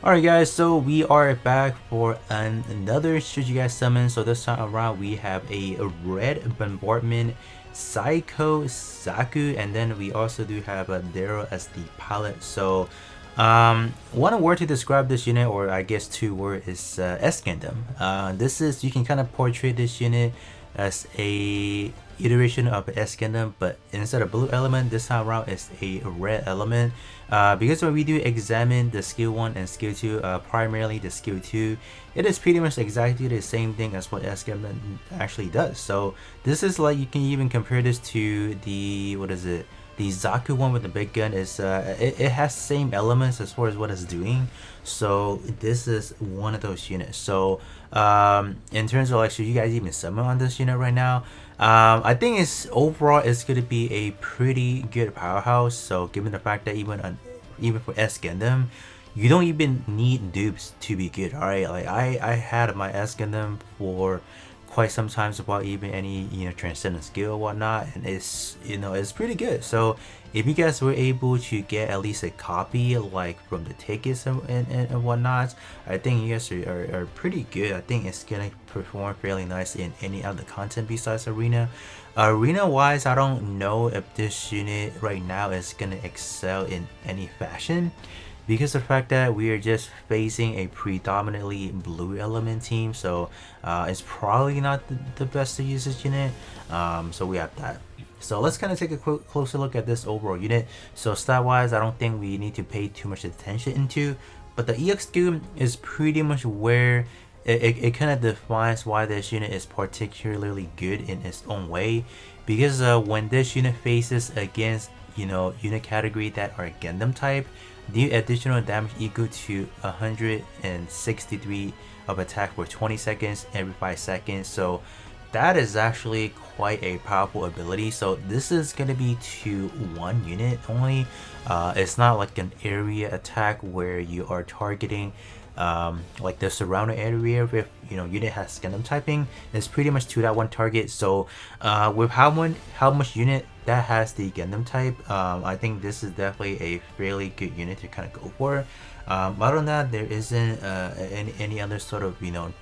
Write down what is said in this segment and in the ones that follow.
Alright guys, so we are back for another Should You Guys Summon. So this time around we have a red bombardment Psycho Zaku, and then we also do have a Daryl as the pilot. So one word to describe this unit, or I guess two words, is S Gundam. This is, you can kind of portray this unit as a iteration of S Gundam, but instead of blue element, this time around is a red element. Because when we do examine the skill 1 and skill 2, primarily the skill 2, it is pretty much exactly the same thing as what S Gundam actually does. So this is like, you can even compare this to the, what is it, the Zaku one with the big gun. Is it has same elements as far as what it's doing. So this is one of those units. So in terms of like, should you guys even summon on this unit right now? I think it's overall it's gonna be a pretty good powerhouse. So given the fact that even for S Gundam, you don't even need dupes to be good. Alright, like I had my S Gundam for quite some times without even any transcendent skill or whatnot, and it's pretty good. So if you guys were able to get at least a copy like from the tickets and whatnot, I think you guys are pretty good. I think it's gonna perform fairly nice in any other content besides arena. Arena wise, I don't know if this unit right now is gonna excel in any fashion, because of the fact that we are just facing a predominantly blue element team. So it's probably not the best to use this unit. So we have that. So let's kind of take a closer look at this overall unit. So stat wise, I don't think we need to pay too much attention into, but the EX skill is pretty much where it kind of defines why this unit is particularly good in its own way. Because when this unit faces against unit category that are Gundam type, the additional damage equal to 163 of attack for 20 seconds every 5 seconds. So that is actually quite a powerful ability. So this is going to be to one unit only. It's not like an area attack where you are targeting like the surrounding area with unit has Gundam typing. It's pretty much to that one target. So with how much unit that has the Gundam type, I think this is definitely a fairly good unit to kind of go for. Other than that, there isn't any other sort of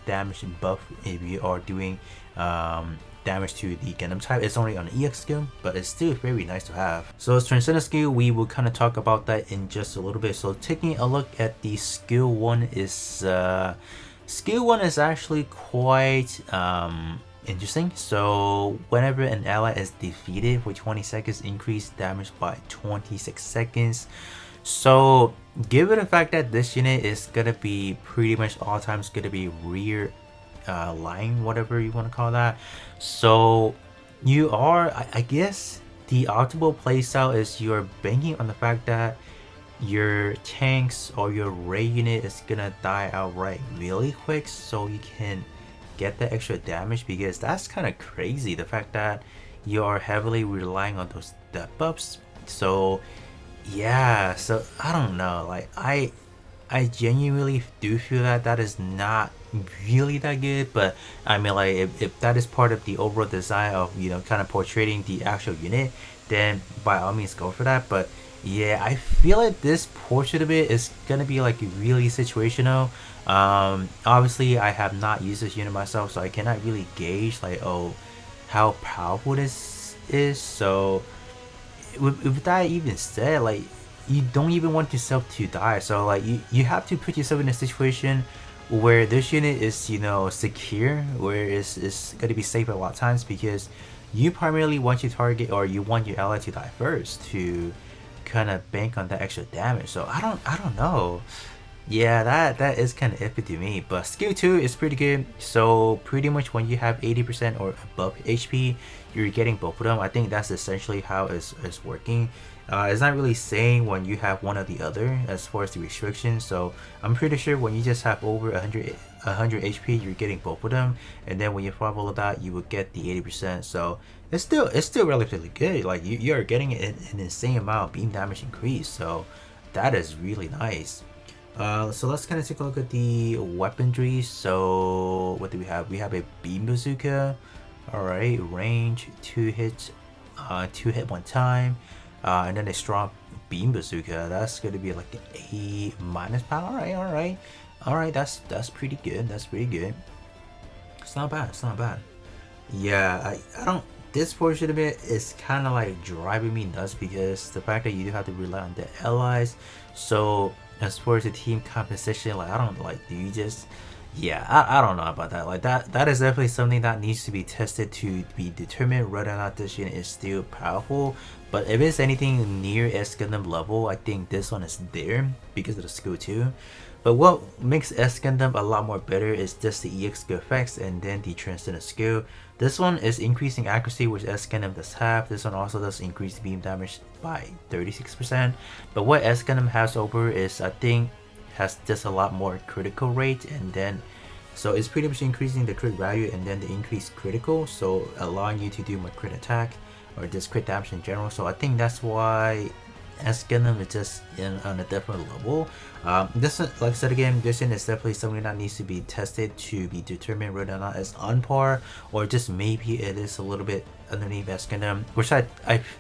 damage buff if you are doing damage to the Gundam type. It's only on the EX skill, but it's still very nice to have. So as transcendent skill, we will kind of talk about that in just a little bit. So taking a look at the skill 1 is skill 1 is actually quite interesting. So whenever an ally is defeated for 20 seconds, increase damage by 26 seconds. So given the fact that this unit is gonna be pretty much all times gonna be rear line, whatever you want to call that, so you are, I guess the optimal playstyle is you're banking on the fact that your tanks or your ray unit is gonna die outright really quick, so you can get the extra damage. Because that's kind of crazy, the fact that you are heavily relying on those death buffs. So yeah, so I don't know, like I genuinely do feel that that is not really that good. But I mean, like if that is part of the overall design of kind of portraying the actual unit, then by all means go for that. But yeah, I feel like this portion of it is gonna be like really situational. Obviously I have not used this unit myself, so I cannot really gauge like, oh, how powerful this is. So with that even said, like, you don't even want yourself to die. So like you have to put yourself in a situation where this unit is secure, where it's going to be safe a lot of times, because you primarily want your target, or you want your ally to die first to kind of bank on that extra damage. So I don't know. Yeah, that is kind of iffy to me. But skill 2 is pretty good. So pretty much when you have 80% or above HP, you're getting both of them. I think that's essentially how it's working. It's not really saying when you have one or the other as far as the restrictions. So I'm pretty sure when you just have over 100 HP, you're getting both of them, and then when you farm all of that, you will get the 80%. So it's still relatively good. Like you are getting an insane amount of beam damage increase. So that is really nice. So let's kind of take a look at the weaponry. So what do we have? We have a beam bazooka. Alright, range 2 hits, 2 hit 1 time, and then a strong beam bazooka. That's gonna be like an A minus power. All right. That's pretty good. That's pretty good. It's not bad. It's not bad. Yeah, I don't. This portion of it is kind of like driving me nuts because the fact that you do have to rely on the allies. So as far as the team composition, like I don't like. Do you just? Yeah, I don't know about that. Like that is definitely something that needs to be tested to be determined whether or not this unit is still powerful. But if it's anything near S Gundam level, I think this one is there because of the skill too. But what makes S Gundam a lot more better is just the EX skill effects and then the transcendent skill. This one is increasing accuracy, which S Gundam does have. This one also does increase beam damage by 36%. But what S Gundam has over is, I think, has just a lot more critical rate, and then so it's pretty much increasing the crit value and then the increased critical, so allowing you to do more crit attack or just crit damage in general. So I think that's why S Gundam is just on a different level. This, like I said again, this is definitely something that needs to be tested to be determined whether or not it's on par or just maybe it is a little bit underneath S Gundam, which I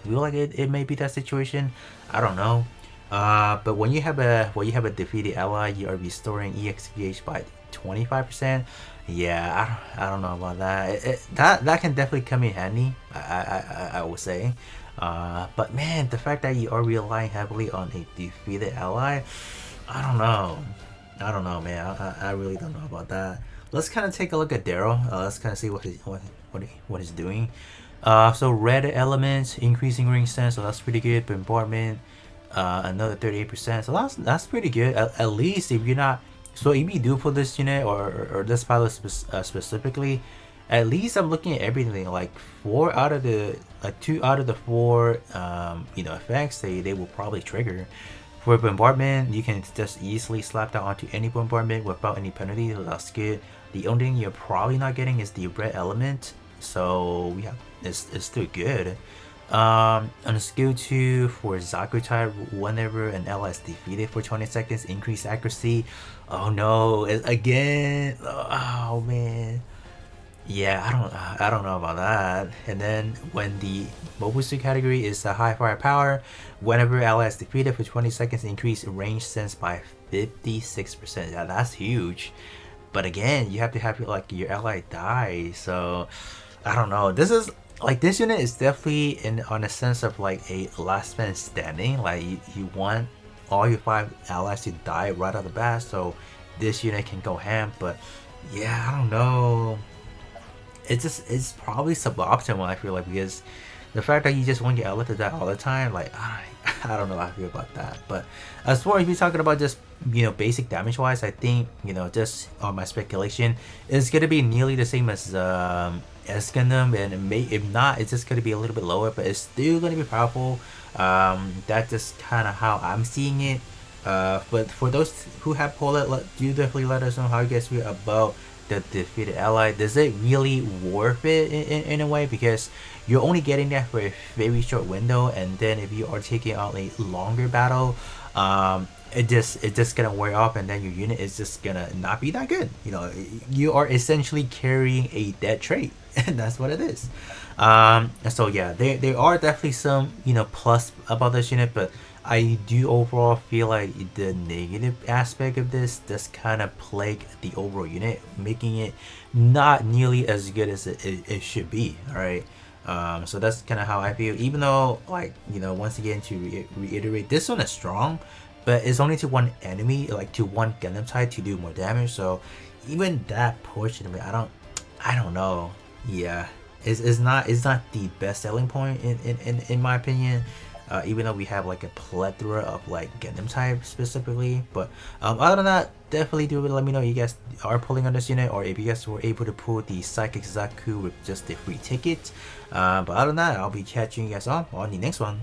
feel like it may be that situation. I don't know. But when you have a defeated ally, you are restoring EXPH by 25%. Yeah, I don't know about that. That can definitely come in handy. I would say. But man, the fact that you are relying heavily on a defeated ally, I don't know, man. I really don't know about that. Let's kind of take a look at Daryl. Let's kind of see what he's doing. So red elements, increasing ring sense, so that's pretty good. Bombardment, another 38%, so that's pretty good. At least if you're not, so if you do put this unit or this pilot specifically, at least I'm looking at everything like 2 out of the 4 effects they will probably trigger. For bombardment, you can just easily slap that onto any bombardment without any penalty, so that's good. The only thing you're probably not getting is the red element, so yeah, it's still good. On skill 2 for Zaku type, whenever an ally is defeated for 20 seconds, increase accuracy. Oh no, again. Oh man. Yeah, I don't know about that. And then when the Mobusu category is a high firepower, whenever ally is defeated for 20 seconds, increase range sense by 56%. Yeah, that's huge. But again, you have to have like your ally die. So I don't know. This unit is definitely on a sense of like a last man standing. Like you want all your 5 allies to die right out of the bat, so this unit can go ham. But yeah, I don't know. It's probably suboptimal, I feel like, because the fact that you just want your ally to die all the time, like I don't know how I feel about that. But as far as we're talking about just basic damage wise, I think just on my speculation, it's gonna be nearly the same as S Gundam, and if not, it's just gonna be a little bit lower, but it's still gonna be powerful. That's just kind of how I'm seeing it. But for those who have pulled it, do definitely let us know how you guys feel about the defeated ally. Does it really worth it in a way, because you're only getting that for a very short window, and then if you are taking out a longer battle, it's just gonna wear off, and then your unit is just gonna not be that good. You are essentially carrying a dead trait, and that's what it is. So yeah, there are definitely some plus about this unit, but I do overall feel like the negative aspect of this does kind of plague the overall unit, making it not nearly as good as it should be. All right. So that's kind of how I feel, even though, like, once again, to reiterate, this one is strong, but it's only to one enemy, like to one Gundam-Type to do more damage. So even that portion of it, I don't know. Yeah, it's not the best selling point in my opinion. Even though we have like a plethora of like Gundam-Type specifically, but other than that, definitely do let me know you guys are pulling on this unit, or if you guys were able to pull the Psycho Zaku with just the free ticket. But other than that, I'll be catching you guys on the next one.